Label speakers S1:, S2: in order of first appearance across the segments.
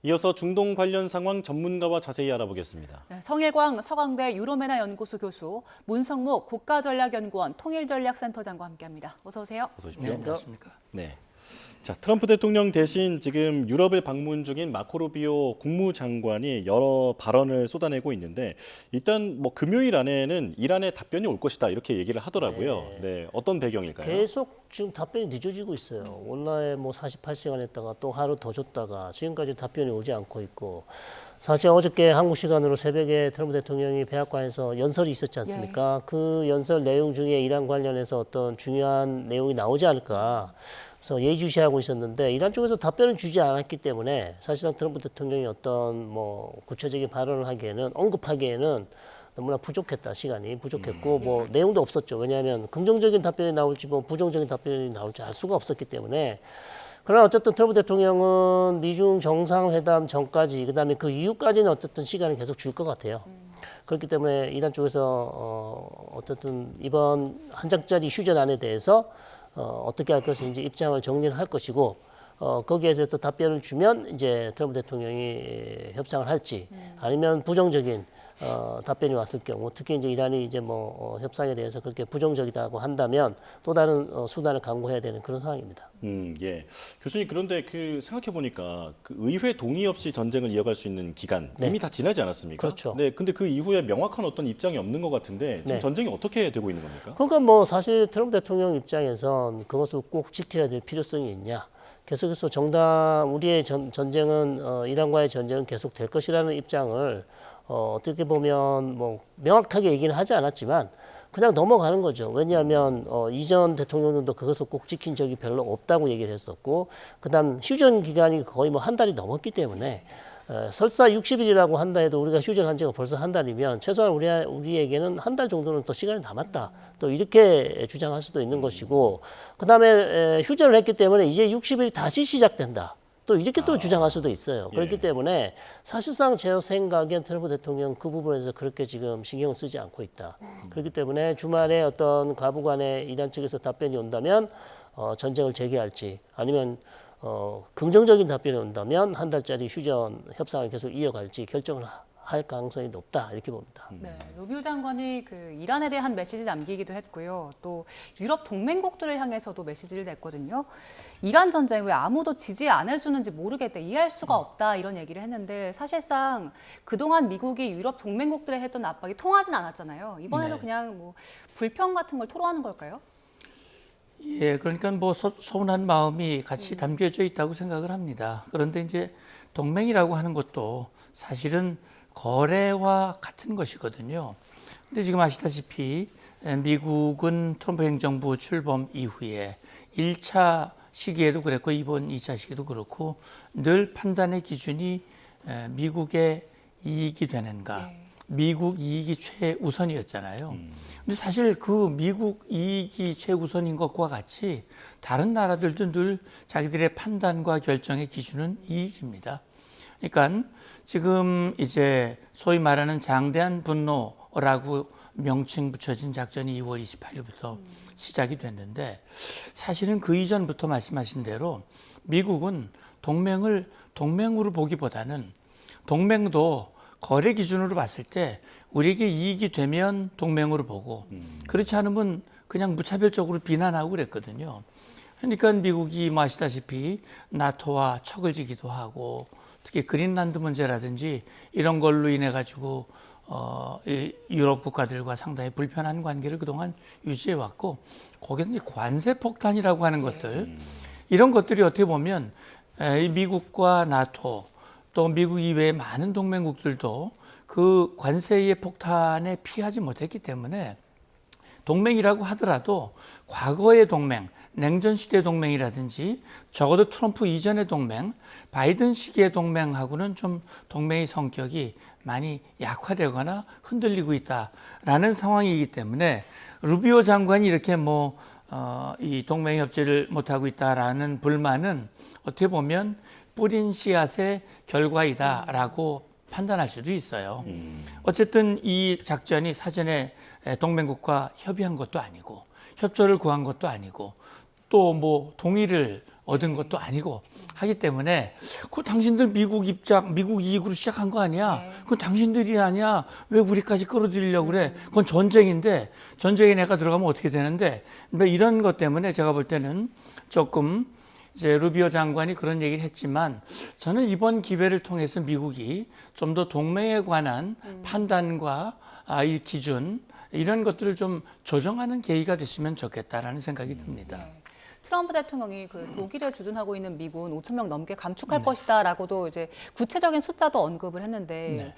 S1: 이어서 중동 관련 상황 전문가와 자세히 알아보겠습니다.
S2: 네, 성일광 서강대 유로메나 연구소 교수, 문성목 국가전략연구원 통일전략센터장과 함께합니다. 어서 오세요.
S1: 어서 오십시오.
S3: 안녕하십니까.
S1: 네. 자, 트럼프 대통령 대신 지금 유럽을 방문 중인 마코 루비오 국무장관이 여러 발언을 쏟아내고 있는데 일단 뭐 금요일 안에는 이란의 답변이 올 것이다 이렇게 얘기를 하더라고요. 네, 어떤 배경일까요?
S3: 계속 지금 답변이 늦어지고 있어요. 원래 뭐 48시간 했다가 또 하루 더 줬다가 지금까지 답변이 오지 않고 있고, 사실 어저께 한국 시간으로 새벽에 트럼프 대통령이 백악관에서 연설이 있었지 않습니까? 그 연설 내용 중에 이란 관련해서 어떤 중요한 내용이 나오지 않을까. 그래서 예의주시하고 있었는데 이란 쪽에서 답변을 주지 않았기 때문에 사실상 트럼프 대통령이 어떤 뭐 구체적인 발언을 하기에는, 언급하기에는 너무나 부족했다. 시간이 부족했고 뭐 내용도 없었죠. 왜냐하면 긍정적인 답변이 나올지 뭐 부정적인 답변이 나올지 알 수가 없었기 때문에. 그러나 어쨌든 트럼프 대통령은 미중 정상회담 전까지, 그다음에 그 이후까지는 어쨌든 시간을 계속 줄 것 같아요. 그렇기 때문에 이란 쪽에서 어쨌든 이번 한 장짜리 휴전안에 대해서 어떻게 할 것인지 입장을 정리를 할 것이고, 거기에 대해서 답변을 주면 이제 트럼프 대통령이 협상을 할지, 아니면 부정적인 답변이 왔을 경우, 특히 이제 이란이 이제 뭐 협상에 대해서 그렇게 부정적이다고 한다면 또 다른 수단을 강구해야 되는 그런 상황입니다.
S1: 예. 교수님, 그런데 그 생각해 보니까 그 의회 동의 없이 전쟁을 이어갈 수 있는 기간 이미 다 지나지 않았습니까?
S3: 그렇죠.
S1: 네. 근데 그 이후에 명확한 어떤 입장이 없는 것 같은데 지금
S3: 네.
S1: 전쟁이 어떻게 되고 있는 겁니까?
S3: 그러니까 뭐 사실 트럼프 대통령 입장에선 그것을 꼭 지켜야 될 필요성이 있냐. 계속해서 우리의 전쟁은 이란과의 전쟁은 계속 될 것이라는 입장을 어떻게 보면 뭐 명확하게 얘기는 하지 않았지만 그냥 넘어가는 거죠. 왜냐하면 이전 대통령들도 그것을 꼭 지킨 적이 별로 없다고 얘기를 했었고, 그다음 휴전 기간이 거의 뭐 한 달이 넘었기 때문에 설사 60일이라고 한다 해도 우리가 휴전한 지가 벌써 한 달이면 최소한 우리에게는 한 달 정도는 더 시간이 남았다. 또 이렇게 주장할 수도 있는 것이고, 그다음에 휴전을 했기 때문에 이제 60일이 다시 시작된다. 또 이렇게 또 주장할 수도 있어요. 그렇기 때문에 사실상 제 생각엔 트럼프 대통령 그 부분에서 그렇게 지금 신경을 쓰지 않고 있다. 그렇기 때문에 주말에 어떤 가부간에 이란 측에서 답변이 온다면 전쟁을 재개할지, 아니면 긍정적인 답변이 온다면 한 달짜리 휴전 협상을 계속 이어갈지 결정을 할 가능성이 높다, 이렇게 봅니다.
S2: 네, 루비오 장관이 그 이란에 대한 메시지 남기기도 했고요. 또 유럽 동맹국들을 향해서도 메시지를 냈거든요. 이란 전쟁 왜 아무도 지지 안 해주는지 모르겠다, 이해할 수가 없다, 이런 얘기를 했는데 사실상 그동안 미국이 유럽 동맹국들에 했던 압박이 통하진 않았잖아요. 이번에도 그냥 뭐 불평 같은 걸 토로하는 걸까요?
S4: 예, 그러니까 뭐 서운한 마음이 같이 담겨져 있다고 생각을 합니다. 그런데 이제 동맹이라고 하는 것도 사실은 거래와 같은 것이거든요. 근데 지금 아시다시피 미국은 트럼프 행정부 출범 이후에 1차 시기에도 그랬고 이번 2차 시기도 그렇고 늘 판단의 기준이 미국의 이익이 되는가, 미국 이익이 최우선이었잖아요. 근데 사실 그 미국 이익이 최우선인 것과 같이 다른 나라들도 늘 자기들의 판단과 결정의 기준은 이익입니다. 그러니까 지금 이제 소위 말하는 장대한 분노라고 명칭 붙여진 작전이 2월 28일부터 시작이 됐는데, 사실은 그 이전부터 말씀하신 대로 미국은 동맹을 동맹으로 보기보다는 동맹도 거래 기준으로 봤을 때 우리에게 이익이 되면 동맹으로 보고, 그렇지 않으면 그냥 무차별적으로 비난하고 그랬거든요. 그러니까 미국이 뭐 아시다시피 나토와 척을 지기도 하고, 특히 그린란드 문제라든지 이런 걸로 인해 가지고 유럽 국가들과 상당히 불편한 관계를 그동안 유지해 왔고, 거기에 이제 관세 폭탄이라고 하는 것들, 이런 것들이 어떻게 보면 미국과 나토 또 미국 이외의 많은 동맹국들도 그 관세의 폭탄에 피하지 못했기 때문에 동맹이라고 하더라도 과거의 동맹, 냉전 시대 동맹이라든지 적어도 트럼프 이전의 동맹, 바이든 시기의 동맹하고는 좀 동맹의 성격이 많이 약화되거나 흔들리고 있다라는 상황이기 때문에 루비오 장관이 이렇게 이 동맹 협조를 못하고 있다라는 불만은 어떻게 보면 뿌린 씨앗의 결과이다라고 판단할 수도 있어요. 어쨌든 이 작전이 사전에 동맹국과 협의한 것도 아니고 협조를 구한 것도 아니고 또 뭐 동의를 얻은 것도 아니고 하기 때문에 그 당신들 미국 입장, 미국 이익으로 시작한 거 아니야? 그건 당신들이 아니야. 왜 우리까지 끌어들이려고 그래? 그건 전쟁인데 전쟁에 내가 들어가면 어떻게 되는데 이런 것 때문에 제가 볼 때는 조금 이제 루비오 장관이 그런 얘기를 했지만 저는 이번 기회를 통해서 미국이 좀 더 동맹에 관한 판단과 이 기준 이런 것들을 좀 조정하는 계기가 됐으면 좋겠다라는 생각이 듭니다.
S2: 트럼프 대통령이 그 독일에 주둔하고 있는 미군 5천 명 넘게 감축할 것이다라고도 이제 구체적인 숫자도 언급을 했는데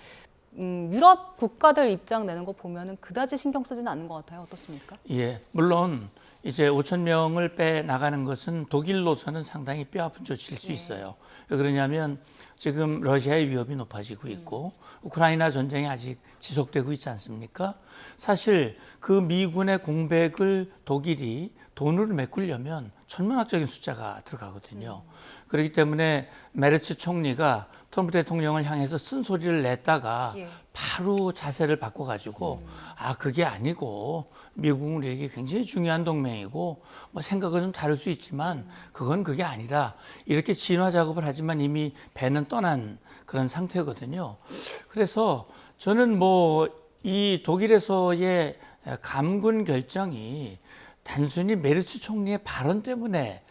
S2: 유럽 국가들 입장 내는 거 보면은 그다지 신경 쓰지는 않는 것 같아요. 어떻습니까?
S4: 예, 물론 이제 5천 명을 빼 나가는 것은 독일로서는 상당히 뼈아픈 조치일 수 있어요. 왜 그러냐면 지금 러시아의 위협이 높아지고 있고 우크라이나 전쟁이 아직 지속되고 있지 않습니까? 사실 그 미군의 공백을 독일이 돈으로 메꾸려면 천문학적인 숫자가 들어가거든요. 그렇기 때문에 메르츠 총리가 트럼프 대통령을 향해서 쓴소리를 냈다가 바로 자세를 바꿔가지고 그게 아니고 미국은 우리에게 굉장히 중요한 동맹이고 뭐 생각은 좀 다를 수 있지만 그건 그게 아니다. 이렇게 진화 작업을 하지만 이미 배는 떠난 그런 상태거든요. 그래서 저는 뭐 이 독일에서의 감군 결정이 단순히 메르츠 총리의 발언 때문에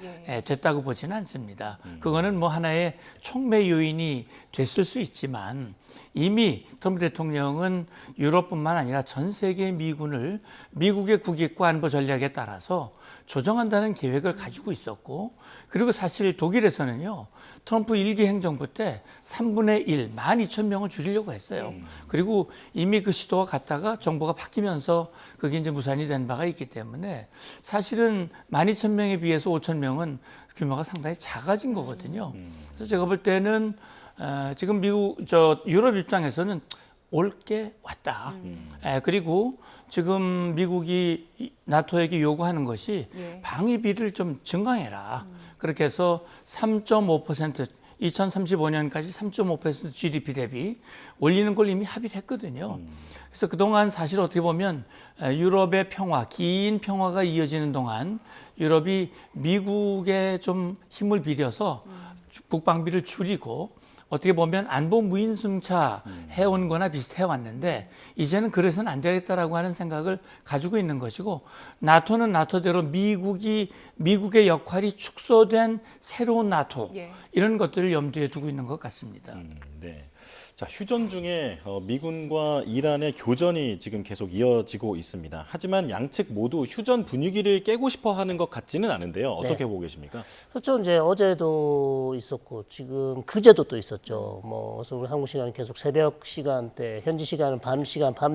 S4: 됐다고 보지는 않습니다. 그거는 뭐 하나의 촉매 요인이 됐을 수 있지만 이미 트럼프 대통령은 유럽뿐만 아니라 전 세계 미군을 미국의 국익과 안보 전략에 따라서 조정한다는 계획을 가지고 있었고 그리고 사실 독일에서는요. 트럼프 1기 행정부 때 3분의 1, 12,000명을 줄이려고 했어요. 그리고 이미 그 시도가 갔다가 정부가 바뀌면서 그게 이제 무산이 된 바가 있기 때문에 사실은 12,000명에 비해서 5,000명은 규모가 상당히 작아진 거거든요. 그래서 제가 볼 때는 지금 유럽 입장에서는 올 게 왔다. 그리고 지금 미국이 나토에게 요구하는 것이 방위비를 좀 증강해라. 그렇게 해서 3.5% 2035년까지 3.5% GDP 대비 올리는 걸 이미 합의를 했거든요. 그래서 그동안 사실 어떻게 보면 유럽의 평화, 긴 평화가 이어지는 동안 유럽이 미국에 좀 힘을 빌려서 국방비를 줄이고 어떻게 보면 안보 무인승차 해온 거나 비슷해 왔는데 이제는 그래서는 안 되겠다라고 하는 생각을 가지고 있는 것이고 나토는 나토대로 미국의 역할이 축소된 새로운 나토 이런 것들을 염두에 두고 있는 것 같습니다.
S1: 네. 자, 휴전 중에 미군과 이란의 교전이 지금 계속 이어지고 있습니다. 하지만 양측 모두 휴전 분위기를 깨고 싶어 하는 것 같지는 않은데요. 어떻게 보고 계십니까?
S3: 그렇죠. 이제 어제도 있었고 지금 그제도 또 있었죠. 그래서 우리 한국 시간은 계속 새벽 시간대, 현지 시간은 밤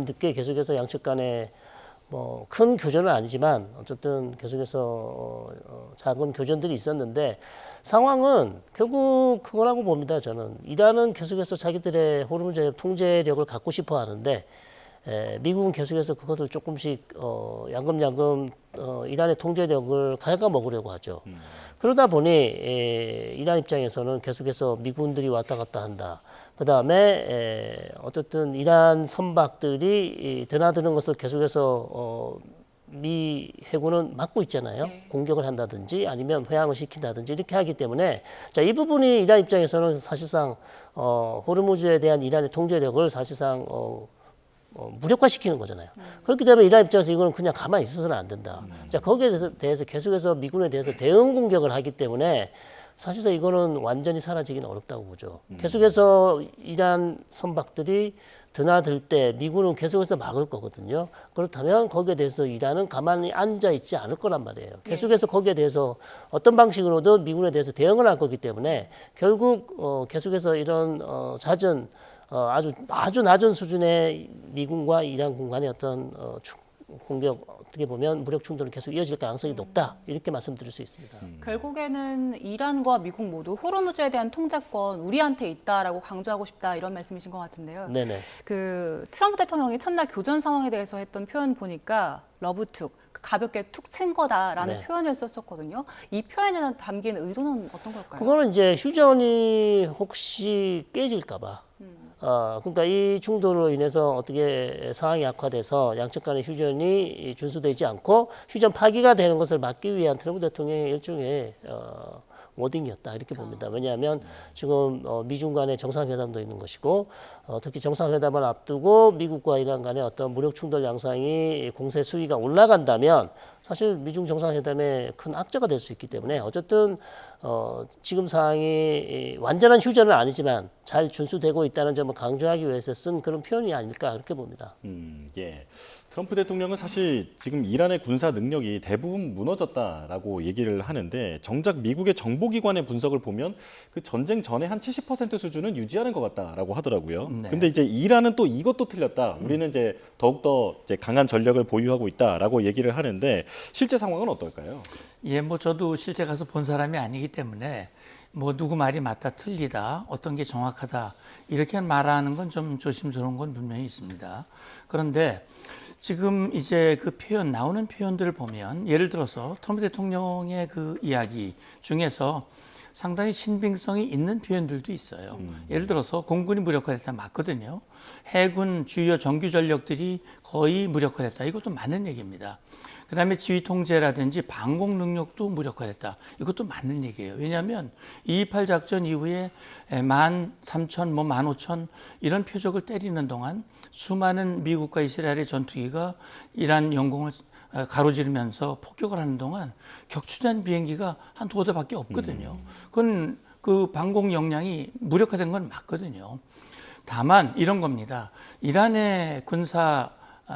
S3: 늦게 계속해서 양측 간에 큰 교전은 아니지만 어쨌든 계속해서 작은 교전들이 있었는데 상황은 결국 그거라고 봅니다. 저는 이란은 계속해서 자기들의 호르무즈 통제력을 갖고 싶어 하는데 미국은 계속해서 그것을 조금씩 양금양금 이란의 통제력을 갉아먹으려고 하죠. 그러다 보니 이란 입장에서는 계속해서 미군들이 왔다 갔다 한다. 그다음에 어쨌든 이란 선박들이 드나드는 것을 계속해서 미 해군은 막고 있잖아요. 공격을 한다든지 아니면 회항을 시킨다든지 이렇게 하기 때문에 이 부분이 이란 입장에서는 사실상 호르무즈에 대한 이란의 통제력을 사실상 무력화시키는 거잖아요. 그렇기 때문에 이란 입장에서 이거는 그냥 가만히 있어서는 안 된다. 거기에 대해서 계속해서 미군에 대해서 대응 공격을 하기 때문에 사실상 이거는 완전히 사라지기는 어렵다고 보죠. 계속해서 이란 선박들이 드나들 때 미군은 계속해서 막을 거거든요. 그렇다면 거기에 대해서 이란은 가만히 앉아 있지 않을 거란 말이에요. 계속해서 거기에 대해서 어떤 방식으로든 미군에 대해서 대응을 할 거기 때문에 결국 계속해서 이런 잦은 아주 낮은 수준의 미군과 이란군 간의 어떤 공격 어떻게 보면 무력 충돌은 계속 이어질 가능성이 높다 이렇게 말씀드릴 수 있습니다.
S2: 결국에는 이란과 미국 모두 호르무즈에 대한 통제권 우리한테 있다라고 강조하고 싶다 이런 말씀이신 것 같은데요.
S3: 네네.
S2: 그 트럼프 대통령이 첫날 교전 상황에 대해서 했던 표현 보니까 러브툭 가볍게 툭 친 거다라는 표현을 썼었거든요. 이 표현에 담긴 의도는 어떤 걸까요?
S3: 그거는 이제 휴전이 혹시 깨질까봐. 그러니까 이 충돌로 인해서 어떻게 상황이 악화돼서 양측 간의 휴전이 준수되지 않고 휴전 파기가 되는 것을 막기 위한 트럼프 대통령의 일종의 워딩이었다 이렇게 봅니다. 왜냐하면 지금 미중 간의 정상회담도 있는 것이고 특히 정상회담을 앞두고 미국과 이란 간의 어떤 무력 충돌 양상이 공세 수위가 올라간다면 사실 미중 정상회담에 큰 악재가 될 수 있기 때문에 어쨌든 지금 상황이 완전한 휴전은 아니지만 잘 준수되고 있다는 점을 강조하기 위해서 쓴 그런 표현이 아닐까 그렇게 봅니다.
S1: 예. 트럼프 대통령은 사실 지금 이란의 군사 능력이 대부분 무너졌다라고 얘기를 하는데 정작 미국의 정보기관의 분석을 보면 그 전쟁 전에 한 70% 수준은 유지하는 것 같다라고 하더라고요.
S4: 네.
S1: 근데 이제 이란은 또 이것도 틀렸다. 우리는 이제 더욱더 이제 강한 전력을 보유하고 있다라고 얘기를 하는데 실제 상황은 어떨까요?
S4: 예, 뭐 저도 실제 가서 본 사람이 아니기 때문에 뭐 누구 말이 맞다 틀리다 어떤 게 정확하다 이렇게 말하는 건 좀 조심스러운 건 분명히 있습니다. 그런데 지금 이제 그 표현 나오는 표현들을 보면 예를 들어서 트럼프 대통령의 그 이야기 중에서 상당히 신빙성이 있는 표현들도 있어요. 예를 들어서 공군이 무력화됐다 맞거든요. 해군 주요 정규 전력들이 거의 무력화됐다. 이것도 맞는 얘기입니다. 그다음에 지휘 통제라든지 방공 능력도 무력화됐다. 이것도 맞는 얘기예요. 왜냐하면 2.28 작전 이후에 13,000, 뭐 15,000 이런 표적을 때리는 동안 수많은 미국과 이스라엘의 전투기가 이란 영공을 가로지르면서 폭격을 하는 동안 격추된 비행기가 한 2대밖에 없거든요. 그건 그 방공 역량이 무력화된 건 맞거든요. 다만 이런 겁니다. 이란의 군사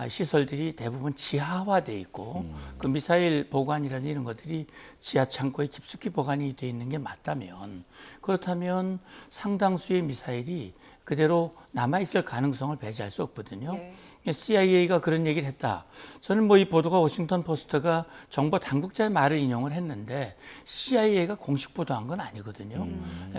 S4: 시설들이 대부분 지하화돼 있고 그 미사일 보관이라든지 이런 것들이 지하 창고에 깊숙이 보관이 돼 있는 게 맞다면 그렇다면 상당수의 미사일이 그대로 남아있을 가능성을 배제할 수 없거든요.
S2: 네.
S4: CIA가 그런 얘기를 했다. 저는 뭐 이 보도가 워싱턴 포스트가 정보 당국자의 말을 인용을 했는데 CIA가 공식 보도한 건 아니거든요.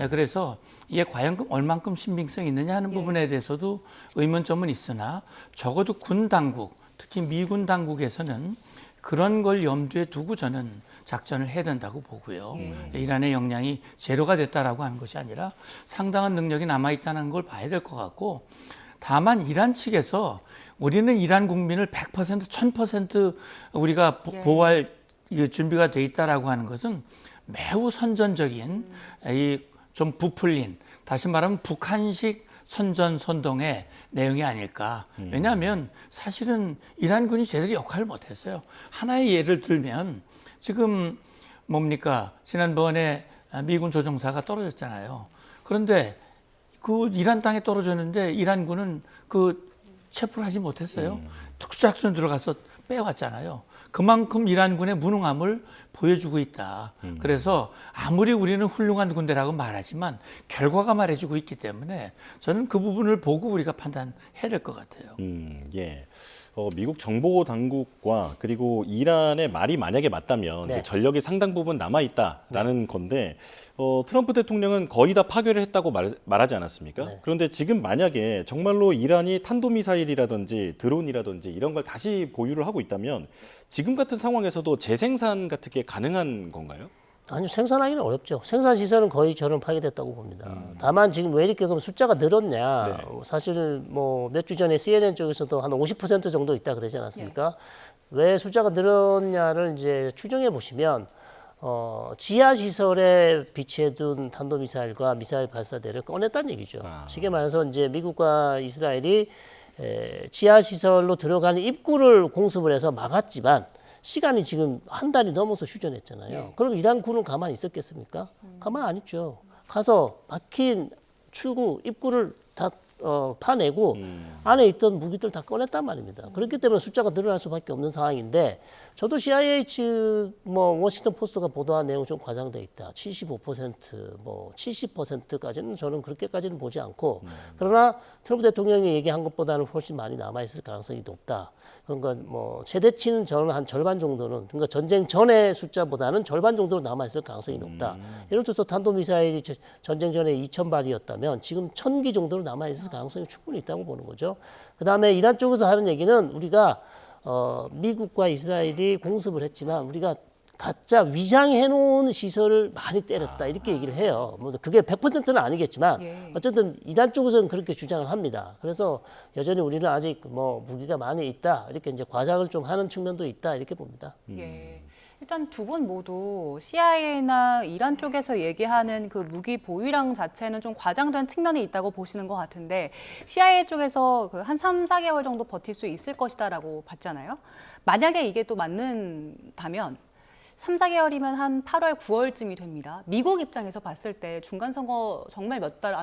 S4: 그래서 이게 과연 얼만큼 신빙성이 있느냐 하는 부분에 대해서도 의문점은 있으나 적어도 군 당국, 특히 미군 당국에서는 그런 걸 염두에 두고 저는 작전을 해야 된다고 보고요. 이란의 역량이 제로가 됐다라고 하는 것이 아니라 상당한 능력이 남아있다는 걸 봐야 될 것 같고 다만 이란 측에서 우리는 이란 국민을 100%, 1000% 우리가 보호할 준비가 돼 있다라고 하는 것은 매우 선전적인 이 좀 부풀린 다시 말하면 북한식 선전선동의 내용이 아닐까. 왜냐하면 사실은 이란군이 제대로 역할을 못했어요. 하나의 예를 들면 지금 뭡니까? 지난번에 미군 조종사가 떨어졌잖아요. 그런데 그 이란 땅에 떨어졌는데 이란군은 그 체포를 하지 못했어요. 특수작전 들어가서 빼왔잖아요. 그만큼 이란군의 무능함을 보여주고 있다. 그래서 아무리 우리는 훌륭한 군대라고 말하지만 결과가 말해주고 있기 때문에 저는 그 부분을 보고 우리가 판단해야 될 것 같아요.
S1: 예. 미국 정보 당국과 그리고 이란의 말이 만약에 맞다면
S3: 네.
S1: 그 전력이 상당 부분 남아 있다라는 건데 트럼프 대통령은 거의 다 파괴를 했다고 말하지 않았습니까?
S3: 네.
S1: 그런데 지금 만약에 정말로 이란이 탄도미사일이라든지 드론이라든지 이런 걸 다시 보유를 하고 있다면 지금 같은 상황에서도 재생산 같은 게 가능한 건가요?
S3: 아니요, 생산하기는 어렵죠. 생산 시설은 거의 저는 파괴됐다고 봅니다. 다만 지금 왜 이렇게 그럼 숫자가 늘었냐?
S1: 네.
S3: 사실 뭐 몇 주 전에 CNN 쪽에서도 한 50% 정도 있다 그러지 않았습니까? 왜 숫자가 늘었냐를 이제 추정해 보시면 지하 시설에 비치해둔 탄도미사일과 미사일 발사대를 꺼냈다는 얘기죠. 쉽게 말해서 이제 미국과 이스라엘이 지하 시설로 들어가는 입구를 공습을 해서 막았지만. 시간이 지금 한 달이 넘어서 휴전했잖아요. 그럼 이란 군은 가만히 있었겠습니까? 가만 안 있죠. 가서 막힌 출구 입구를 다 파내고 안에 있던 무기들 다 꺼냈단 말입니다. 그렇기 때문에 숫자가 늘어날 수밖에 없는 상황인데 저도 CIA 측 뭐 워싱턴 포스트가 보도한 내용 좀 과장돼 있다. 75%뭐 70%까지는 저는 그렇게까지는 보지 않고 그러나 트럼프 대통령이 얘기한 것보다는 훨씬 많이 남아 있을 가능성이 높다. 그러니까 뭐 최대치는 저는 한 절반 정도는 그러니까 전쟁 전의 숫자보다는 절반 정도로 남아 있을 가능성이 높다. 예를 들어서 탄도미사일이 전쟁 전에 2,000발이었다면 지금 1,000기 정도로 남아 있을 가능성이 충분히 있다고 보는 거죠. 그다음에 이란 쪽에서 하는 얘기는 우리가 미국과 이스라엘이 공습을 했지만 우리가 가짜 위장해 놓은 시설을 많이 때렸다 이렇게 얘기를 해요. 뭐 그게 100%는 아니겠지만 어쨌든 이란 쪽에서는 그렇게 주장을 합니다. 그래서 여전히 우리는 아직 뭐 무기가 많이 있다 이렇게 이제 과장을 좀 하는 측면도 있다 이렇게 봅니다.
S2: 예. 일단 두 분 모두 CIA나 이란 쪽에서 얘기하는 그 무기 보유량 자체는 좀 과장된 측면이 있다고 보시는 것 같은데 CIA 쪽에서 그 한 3, 4개월 정도 버틸 수 있을 것이다라고 봤잖아요. 만약에 이게 또 맞는다면 3, 4개월이면 한 8월, 9월쯤이 됩니다. 미국 입장에서 봤을 때 중간 선거 정말 몇 달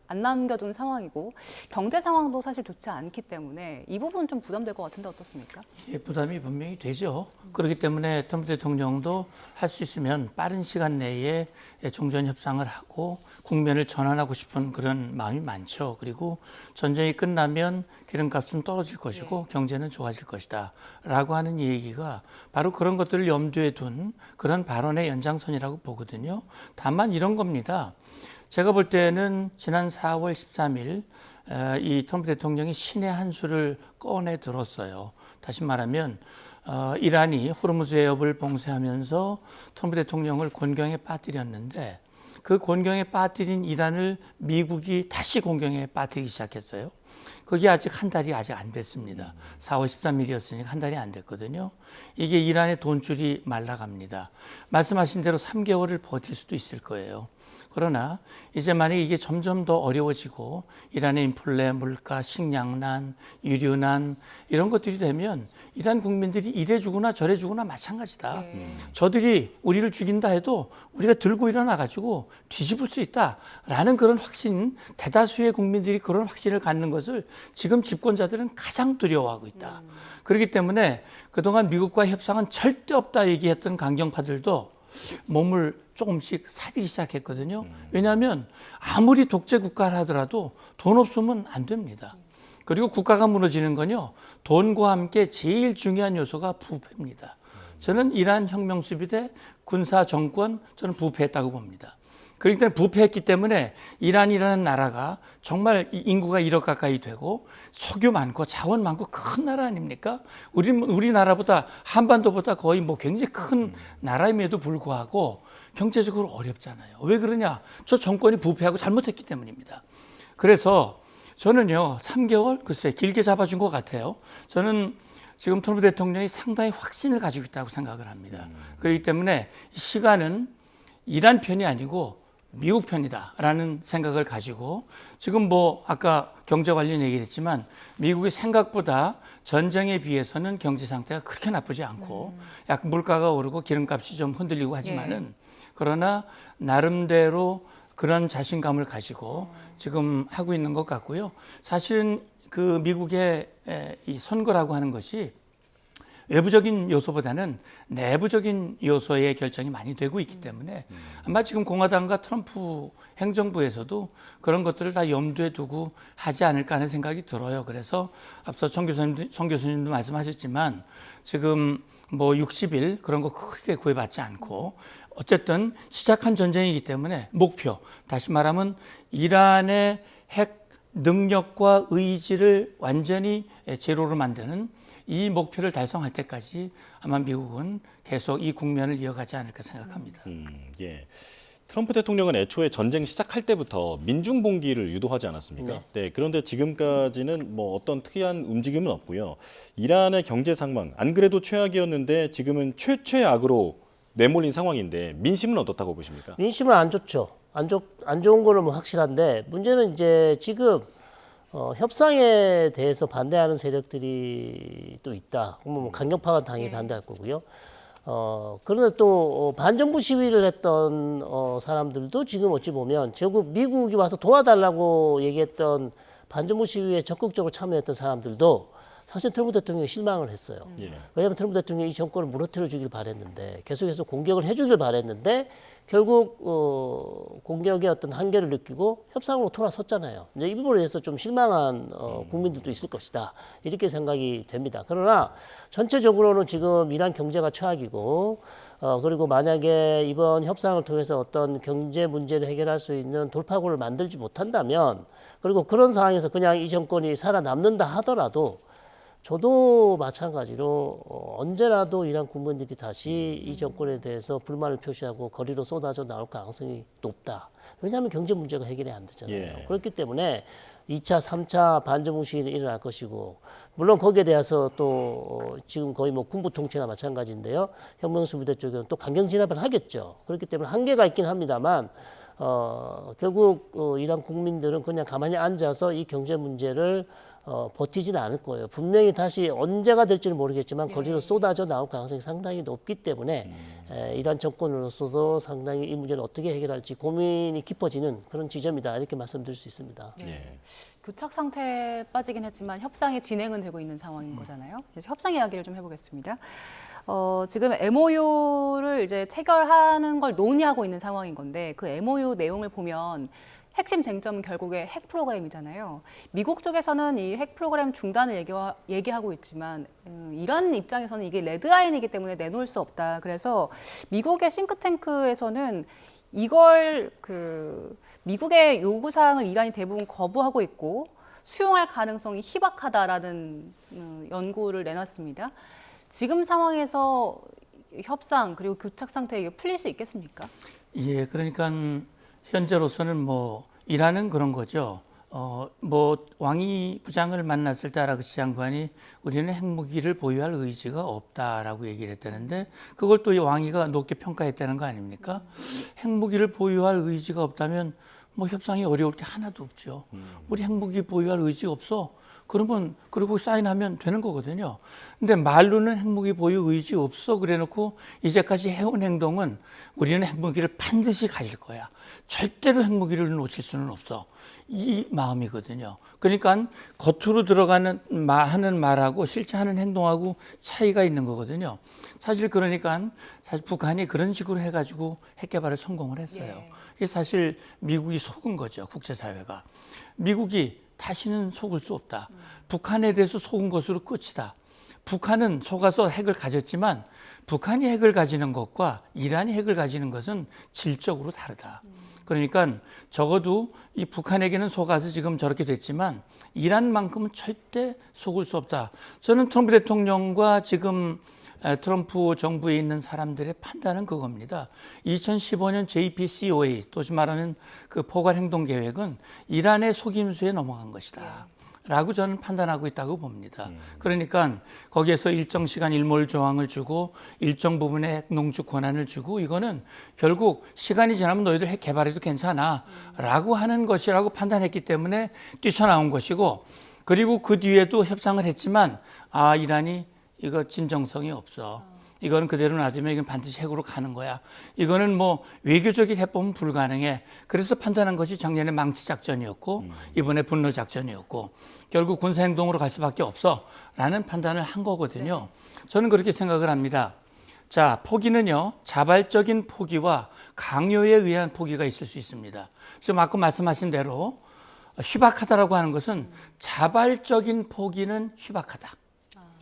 S2: 안 남겨둔 상황이고 경제 상황도 사실 좋지 않기 때문에 이 부분은 좀 부담될 것 같은데 어떻습니까?
S4: 예, 부담이 분명히 되죠. 그렇기 때문에 트럼프 대통령도 할 수 있으면 빠른 시간 내에 종전 협상을 하고 국면을 전환하고 싶은 그런 마음이 많죠. 그리고 전쟁이 끝나면 기름값은 떨어질 것이고 경제는 좋아질 것이다 라고 하는 얘기가 바로 그런 것들을 염두에 둔 그런 발언의 연장선이라고 보거든요. 다만 이런 겁니다. 제가 볼 때는 지난 4월 13일 이 트럼프 대통령이 신의 한 수를 꺼내 들었어요. 다시 말하면 이란이 호르무즈 해협을 봉쇄하면서 트럼프 대통령을 곤경에 빠뜨렸는데 그 곤경에 빠뜨린 이란을 미국이 다시 곤경에 빠뜨리기 시작했어요. 그게 아직 한 달이 아직 안 됐습니다. 4월 13일이었으니까 한 달이 안 됐거든요. 이게 이란의 돈줄이 말라갑니다. 말씀하신 대로 3개월을 버틸 수도 있을 거예요. 그러나 이제 만약에 이게 점점 더 어려워지고 이란의 인플레, 물가, 식량난, 유류난 이런 것들이 되면 이란 국민들이 이래 주거나 저래 주거나 마찬가지다. 저들이 우리를 죽인다 해도 우리가 들고 일어나가지고 뒤집을 수 있다라는 그런 확신, 대다수의 국민들이 그런 확신을 갖는 것을 지금 집권자들은 가장 두려워하고 있다. 그렇기 때문에 그동안 미국과 협상은 절대 없다 얘기했던 강경파들도 몸을 조금씩 사리기 시작했거든요. 왜냐하면 아무리 독재 국가를 하더라도 돈 없으면 안 됩니다. 그리고 국가가 무너지는 건요, 돈과 함께 제일 중요한 요소가 부패입니다. 저는 이란 혁명 수비대 군사 정권 저는 부패했다고 봅니다. 그렇기 때문에 부패했기 때문에 이란이라는 나라가 정말 인구가 1억 가까이 되고 석유 많고 자원 많고 큰 나라 아닙니까? 우리나라보다 한반도보다 거의 뭐 굉장히 큰 나라임에도 불구하고 경제적으로 어렵잖아요. 왜 그러냐? 저 정권이 부패하고 잘못했기 때문입니다. 그래서 저는요, 3개월 글쎄 길게 잡아준 것 같아요. 저는 지금 트럼프 대통령이 상당히 확신을 가지고 있다고 생각을 합니다. 그렇기 때문에 시간은 이란 편이 아니고 미국 편이다라는 생각을 가지고 지금 뭐 아까 경제 관련 얘기를 했지만 미국이 생각보다 전쟁에 비해서는 경제 상태가 그렇게 나쁘지 않고 약 물가가 오르고 기름값이 좀 흔들리고 하지만은 그러나 나름대로 그런 자신감을 가지고 지금 하고 있는 것 같고요. 사실은 그 미국의 이 선거라고 하는 것이 외부적인 요소보다는 내부적인 요소의 결정이 많이 되고 있기 때문에 아마 지금 공화당과 트럼프 행정부에서도 그런 것들을 다 염두에 두고 하지 않을까 하는 생각이 들어요. 그래서 앞서 송 교수님도 말씀하셨지만 지금 뭐 60일 그런 거 크게 구애받지 않고 어쨌든 시작한 전쟁이기 때문에 목표, 다시 말하면 이란의 핵 능력과 의지를 완전히 제로로 만드는 이 목표를 달성할 때까지 아마 미국은 계속 이 국면을 이어가지 않을까 생각합니다.
S1: 예. 트럼프 대통령은 애초에 전쟁 시작할 때부터 민중 봉기를 유도하지 않았습니까? 네. 그런데 지금까지는 뭐 어떤 특이한 움직임은 없고요. 이란의 경제 상황, 안 그래도 최악이었는데 지금은 최악으로 내몰린 상황인데 민심은 어떻다고 보십니까?
S3: 민심은 안 좋죠. 안 좋은 거는 뭐 확실한데 문제는 이제 지금 협상에 대해서 반대하는 세력들이 또 있다. 그러면 뭐 강경파가 당연히 반대할 거고요. 그런데 또 반정부 시위를 했던 사람들도 지금 어찌 보면 결국 미국이 와서 도와달라고 얘기했던 반정부 시위에 적극적으로 참여했던 사람들도 사실 트럼프 대통령이 실망을 했어요. 왜냐하면 트럼프 대통령이 이 정권을 무너뜨려 주길 바랬는데 계속해서 공격을 해주길 바랬는데 결국 공격의 어떤 한계를 느끼고 협상으로 돌아섰잖아요. 이제 이 부분에 대해서 좀 실망한 국민들도 있을 것이다. 이렇게 생각이 됩니다. 그러나 전체적으로는 지금 이란 경제가 최악이고 그리고 만약에 이번 협상을 통해서 어떤 경제 문제를 해결할 수 있는 돌파구를 만들지 못한다면 그리고 그런 상황에서 그냥 이 정권이 살아남는다 하더라도 저도 마찬가지로 언제라도 이란 국민들이 다시 이 정권에 대해서 불만을 표시하고 거리로 쏟아져 나올 가능성이 높다. 왜냐하면 경제 문제가 해결이 안 되잖아요.
S1: 예.
S3: 그렇기 때문에 2차, 3차 반정부 시기는 일어날 것이고 물론 거기에 대해서 또 지금 거의 뭐 군부 통치나 마찬가지인데요. 혁명수 부대 쪽에는 또 강경 진압을 하겠죠. 그렇기 때문에 한계가 있긴 합니다만 결국 이란 국민들은 그냥 가만히 앉아서 이 경제 문제를 버티지는 않을 거예요. 분명히 다시 언제가 될지는 모르겠지만 거리로 쏟아져 나올 가능성이 상당히 높기 때문에 이란 정권으로서도 상당히 이 문제를 어떻게 해결할지 고민이 깊어지는 그런 지점이다 이렇게 말씀드릴 수 있습니다.
S1: 예.
S2: 교착 상태에 빠지긴 했지만 협상이 진행은 되고 있는 상황인 거잖아요. 그래서 협상 이야기를 좀 해보겠습니다. 지금 MOU를 이제 체결하는 걸 논의하고 있는 상황인 건데 그 MOU 내용을 보면 핵심 쟁점은 결국에 핵 프로그램이잖아요. 미국 쪽에서는 이 핵 프로그램 중단을 얘기하고 있지만 이란 입장에서는 이게 레드라인이기 때문에 내놓을 수 없다. 그래서 미국의 싱크탱크에서는 이걸 미국의 요구사항을 이란이 대부분 거부하고 있고 수용할 가능성이 희박하다라는 연구를 내놨습니다. 지금 상황에서 협상 그리고 교착 상태 이게 풀릴 수 있겠습니까?
S4: 예, 그러니까 현재로서는 뭐 이란은 그런 거죠. 뭐 왕이 부장을 만났을 때 아라그치 장관이 우리는 핵무기를 보유할 의지가 없다라고 얘기를 했다는데 그걸 또 이 왕이가 높게 평가했다는 거 아닙니까? 핵무기를 보유할 의지가 없다면 뭐 협상이 어려울 게 하나도 없죠. 우리 핵무기 보유할 의지 없어. 그러면 그리고 사인하면 되는 거거든요. 근데 말로는 핵무기 보유 의지 없어 그래놓고 이제까지 해온 행동은 우리는 핵무기를 반드시 가질 거야. 절대로 핵무기를 놓칠 수는 없어. 이 마음이거든요. 그러니까 겉으로 들어가는 하는 말하고 실제 하는 행동하고 차이가 있는 거거든요. 사실 그러니까 사실 북한이 그런 식으로 해가지고 핵 개발에 성공을 했어요.
S2: 예.
S4: 이게 사실 미국이 속은 거죠. 국제사회가. 미국이 다시는 속을 수 없다. 북한에 대해서 속은 것으로 끝이다. 북한은 속아서 핵을 가졌지만 북한이 핵을 가지는 것과 이란이 핵을 가지는 것은 질적으로 다르다. 그러니까 적어도 이 북한에게는 속아서 지금 저렇게 됐지만 이란만큼은 절대 속을 수 없다. 저는 트럼프 대통령과 지금 트럼프 정부에 있는 사람들의 판단은 그겁니다. 2015년 JPCOA, 또시 말하는 그 포괄 행동 계획은 이란의 속임수에 넘어간 것이다. 라고 저는 판단하고 있다고 봅니다. 그러니까 거기에서 일정 시간 일몰 조항을 주고 일정 부분의 핵 농축 권한을 주고 이거는 결국 시간이 지나면 너희들 핵 개발해도 괜찮아 라고 하는 것이라고 판단했기 때문에 뛰쳐나온 것이고 그리고 그 뒤에도 협상을 했지만 이란이 이거 진정성이 없어. 이거는 그대로 놔두면 이건 반드시 핵으로 가는 거야. 이거는 뭐 외교적인 해법은 불가능해. 그래서 판단한 것이 작년에 망치 작전이었고 이번에 분노 작전이었고 결국 군사 행동으로 갈 수밖에 없어라는 판단을 한 거거든요. 저는 그렇게 생각을 합니다. 자, 포기는요. 자발적인 포기와 강요에 의한 포기가 있을 수 있습니다. 지금 아까 말씀하신 대로 희박하다라고 하는 것은 자발적인 포기는 희박하다.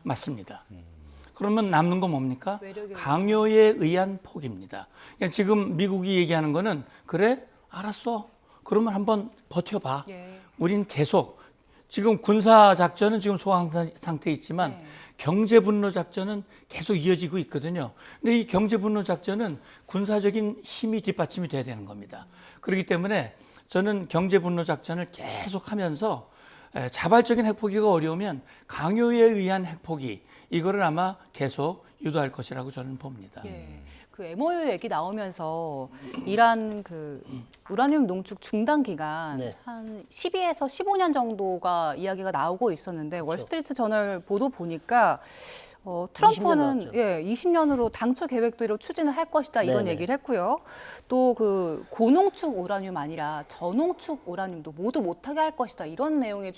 S4: 맞습니다. 그러면 남는 건 뭡니까? 강요에 의한 포기입니다. 그러니까 지금 미국이 얘기하는 거는 그래? 알았어. 그러면 한번 버텨봐.
S2: 예.
S4: 우린 계속 지금 군사 작전은 지금 소강 상태에 있지만 경제 분노 작전은 계속 이어지고 있거든요. 근데 이 경제 분노 작전은 군사적인 힘이 뒷받침이 돼야 되는 겁니다. 그렇기 때문에 저는 경제 분노 작전을 계속하면서 자발적인 핵포기가 어려우면 강요에 의한 핵포기 이거를 아마 계속 유도할 것이라고 저는 봅니다.
S2: 예. 그 MOU 얘기 나오면서 이란 그 우라늄 농축 중단 기간
S3: 네.
S2: 한 12에서 15년 정도가 이야기가 나오고 있었는데 월스트리트 저널 보도 보니까 트럼프는
S3: 20년
S2: 20년으로 당초 계획대로 추진을 할 것이다 이런
S3: 네네.
S2: 얘기를 했고요. 또 그 고농축 우라늄 아니라 저농축 우라늄도 모두 못하게 할 것이다 이런 내용의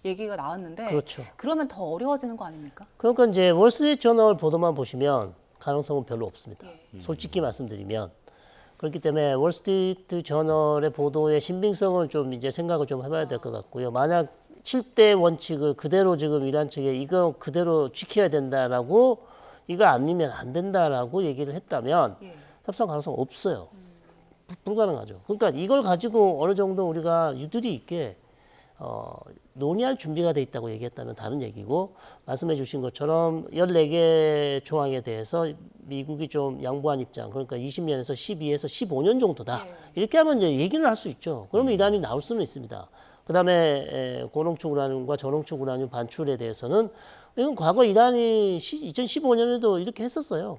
S2: 얘기가 나왔는데
S3: 그렇죠.
S2: 그러면 더 어려워지는 거 아닙니까?
S3: 그러니까 이제 월스트리트 저널 보도만 보시면 가능성은 별로 없습니다.
S2: 예.
S3: 솔직히 말씀드리면 그렇기 때문에 월스트리트 저널의 보도의 신빙성을 좀 이제 생각을 좀 해봐야 될 것 같고요. 만약 7대 원칙을 그대로 지금 이란 측에 이거 그대로 지켜야 된다라고 이거 아니면 안 된다라고 얘기를 했다면
S2: 예.
S3: 협상 가능성 없어요. 불가능하죠. 그러니까 이걸 가지고 어느 정도 우리가 유두리 있게 논의할 준비가 돼 있다고 얘기했다면 다른 얘기고 말씀해 주신 것처럼 14개 조항에 대해서 미국이 좀 양보한 입장 그러니까 20년에서 12에서 15년 정도다. 이렇게 하면 이제 얘기는 할 수 있죠. 그러면 이란이 나올 수는 있습니다. 그다음에 고농축 우라늄과 저농축 우라늄 반출에 대해서는 이건 과거 이란이 2015년에도 이렇게 했었어요.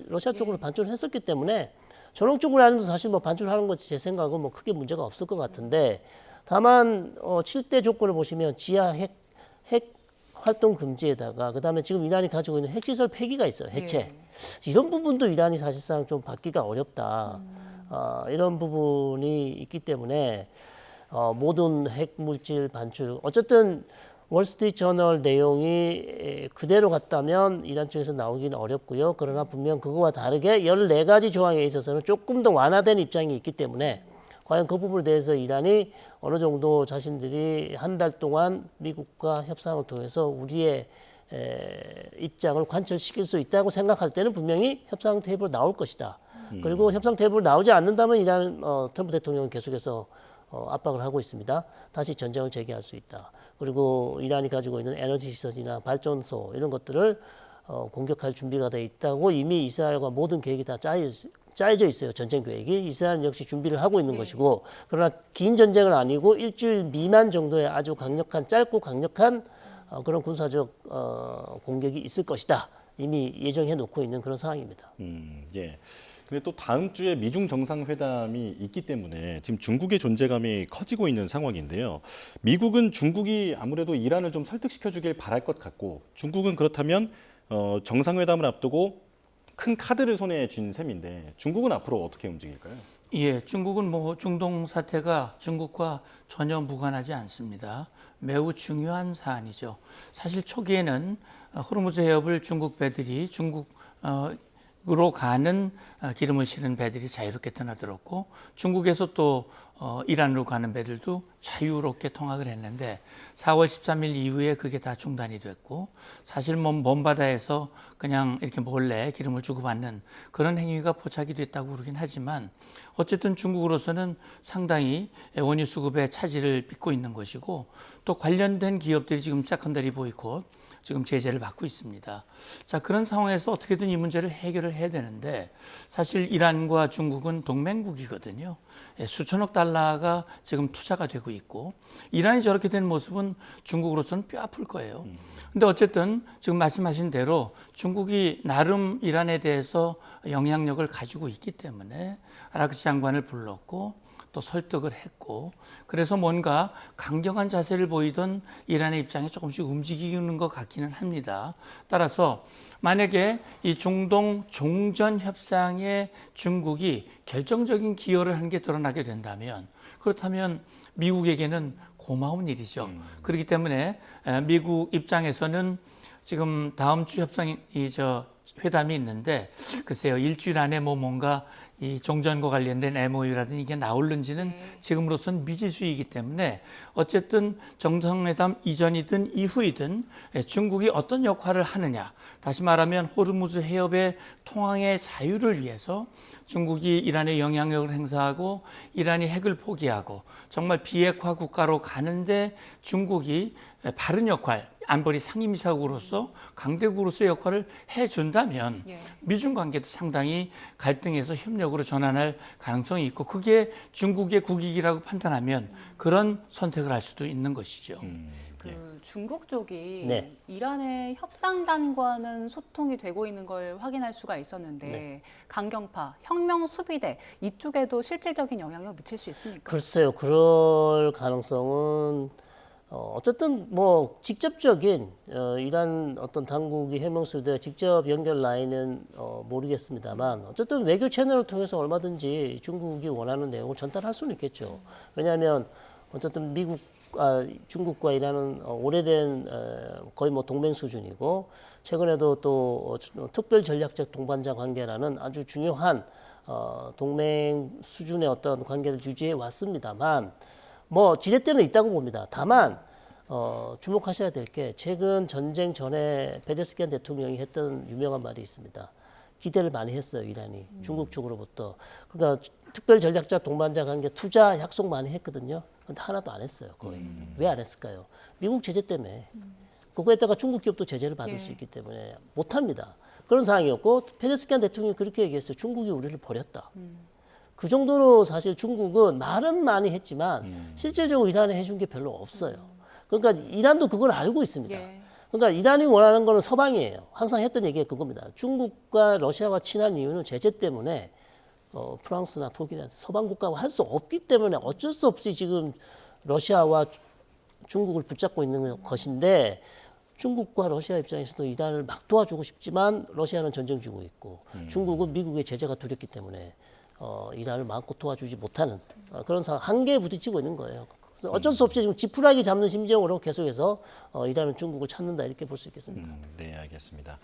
S3: 러시아 쪽으로 반출을 했었기 때문에 저농축 우라늄도 사실 뭐 반출하는 것이 제 생각은 뭐 크게 문제가 없을 것 같은데 다만 7대 조건을 보시면 지하 핵 활동 금지에다가 그다음에 지금 이란이 가지고 있는 핵시설 폐기가 있어요. 해체. 이런 부분도 이란이 사실상 좀 받기가 어렵다. 이런 부분이 있기 때문에 모든 핵물질 반출 어쨌든 월스트리트 저널 내용이 그대로 갔다면 이란 쪽에서 나오기는 어렵고요. 그러나 분명 그거와 다르게 14가지 조항에 있어서는 조금 더 완화된 입장이 있기 때문에 과연 그 부분에 대해서 이란이 어느 정도 자신들이 한 달 동안 미국과 협상을 통해서 우리의 입장을 관철시킬 수 있다고 생각할 때는 분명히 협상 테이블로 나올 것이다. 그리고 협상 테이블로 나오지 않는다면 이란 트럼프 대통령은 계속해서 압박을 하고 있습니다. 다시 전쟁을 재개할 수 있다. 그리고 이란이 가지고 있는 에너지 시설이나 발전소 이런 것들을 공격할 준비가 돼 있다고 이미 이스라엘과 모든 계획이 다 짜여져 있어요. 전쟁 계획이. 이스라엘은 역시 준비를 하고 있는 것이고 그러나 긴 전쟁은 아니고 일주일 미만 정도의 아주 강력한 짧고 강력한 그런 군사적 공격이 있을 것이다. 이미 예정해 놓고 있는 그런 상황입니다.
S1: 예. 근데 또 다음 주에 미중 정상회담이 있기 때문에 지금 중국의 존재감이 커지고 있는 상황인데요. 미국은 중국이 아무래도 이란을 좀 설득시켜주길 바랄 것 같고 중국은 그렇다면 정상회담을 앞두고 큰 카드를 손에 쥔 셈인데 중국은 앞으로 어떻게 움직일까요?
S4: 예, 중국은 뭐 중동 사태가 중국과 전혀 무관하지 않습니다. 매우 중요한 사안이죠. 사실 초기에는 호르무즈 해협을 중국 배들이 중국으로 가는 기름을 실은 배들이 자유롭게 드나들었고 중국에서 또 이란으로 가는 배들도 자유롭게 통학을 했는데 4월 13일 이후에 그게 다 중단이 됐고 사실 먼 바다에서 그냥 이렇게 몰래 기름을 주고받는 그런 행위가 포착이 됐다고 그러긴 하지만 어쨌든 중국으로서는 상당히 원유 수급에 차질을 빚고 있는 것이고 또 관련된 기업들이 지금 세컨더리 보이콧 지금 제재를 받고 있습니다. 자, 그런 상황에서 어떻게든 이 문제를 해결을 해야 되는데 사실 이란과 중국은 동맹국이거든요. 수천억 달러가 지금 투자가 되고 있고 이란이 저렇게 된 모습은 중국으로서는 뼈 아플 거예요. 근데 어쨌든 지금 말씀하신 대로 중국이 나름 이란에 대해서 영향력을 가지고 있기 때문에 아라크치 장관을 불렀고 또 설득을 했고 그래서 뭔가 강경한 자세를 보이던 이란의 입장이 조금씩 움직이는 것 같기는 합니다. 따라서 만약에 이 중동 종전 협상에 중국이 결정적인 기여를 한 게 드러나게 된다면 그렇다면 미국에게는 고마운 일이죠. 그렇기 때문에 미국 입장에서는 지금 다음 주 회담이 있는데 글쎄요 일주일 안에 뭔가 이 종전과 관련된 MOU라든지 이게 나올는지는 지금으로서는 미지수이기 때문에 어쨌든 정상회담 이전이든 이후이든 중국이 어떤 역할을 하느냐 다시 말하면 호르무즈 해협의 통항의 자유를 위해서 중국이 이란에 영향력을 행사하고 이란이 핵을 포기하고 정말 비핵화 국가로 가는데 중국이 바른 역할 안보리 상임이사국으로서 강대국으로서의 역할을 해준다면 미중 관계도 상당히 갈등에서 협력으로 전환할 가능성이 있고 그게 중국의 국익이라고 판단하면 그런 선택을 할 수도 있는 것이죠.
S2: 중국 쪽이
S3: 네.
S2: 이란의 협상단과는 소통이 되고 있는 걸 확인할 수가 있었는데 강경파, 혁명 수비대 이쪽에도 실질적인 영향을 미칠 수 있습니까?
S3: 글쎄요, 그럴 가능성은 어쨌든 뭐 직접적인 이란 어떤 당국이 해명수대 직접 연결 라인은 모르겠습니다만 어쨌든 외교 채널을 통해서 얼마든지 중국이 원하는 내용을 전달할 수는 있겠죠. 왜냐하면 어쨌든 중국과 이란은 오래된 거의 뭐 동맹 수준이고 최근에도 또 특별 전략적 동반자 관계라는 아주 중요한 동맹 수준의 어떤 관계를 유지해 왔습니다만 뭐 지렛대는 있다고 봅니다. 다만 주목하셔야 될 게 최근 전쟁 전에 베제스키안 대통령이 했던 유명한 말이 있습니다. 기대를 많이 했어요, 이란이. 중국 쪽으로부터. 그러니까 특별 전략자 동반자 관계 투자 약속 많이 했거든요. 근데 하나도 안 했어요, 거의. 왜 안 했을까요? 미국 제재 때문에. 그거에다가 중국 기업도 제재를 받을
S2: 예.
S3: 수 있기 때문에 못합니다. 그런 상황이었고 페제스키안 대통령이 그렇게 얘기했어요. 중국이 우리를 버렸다. 그 정도로 사실 중국은 말은 많이 했지만 실질적으로 이란에 해준 게 별로 없어요. 그러니까 이란도 그걸 알고 있습니다.
S2: 예.
S3: 그러니까 이란이 원하는 거는 서방이에요. 항상 했던 얘기가 그겁니다. 중국과 러시아와 친한 이유는 제재 때문에 프랑스나 독일이나 서방 국가와 할 수 없기 때문에 어쩔 수 없이 지금 러시아와 중국을 붙잡고 있는 것인데 중국과 러시아 입장에서도 이란을 막 도와주고 싶지만 러시아는 전쟁 주고 있고 중국은 미국의 제재가 두렵기 때문에 이란을 마음껏 도와주지 못하는 그런 상황 한계에 부딪히고 있는 거예요. 그래서 어쩔 수 없이 지금 지푸라기 잡는 심정으로 계속해서 이란은 중국을 찾는다 이렇게 볼 수 있겠습니다.
S1: 네, 알겠습니다.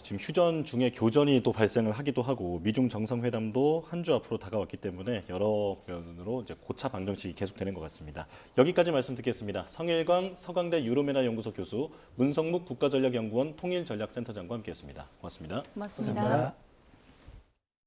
S1: 지금 휴전 중에 교전이 또 발생을 하기도 하고 미중 정상회담도 한 주 앞으로 다가왔기 때문에 여러 면으로 이제 고차 방정식이 계속되는 것 같습니다. 여기까지 말씀 듣겠습니다. 성일광 서강대 유로메나 연구소 교수, 문성묵 국가전략연구원 통일전략센터장과 함께했습니다. 고맙습니다.
S2: 고맙습니다.
S4: 감사합니다.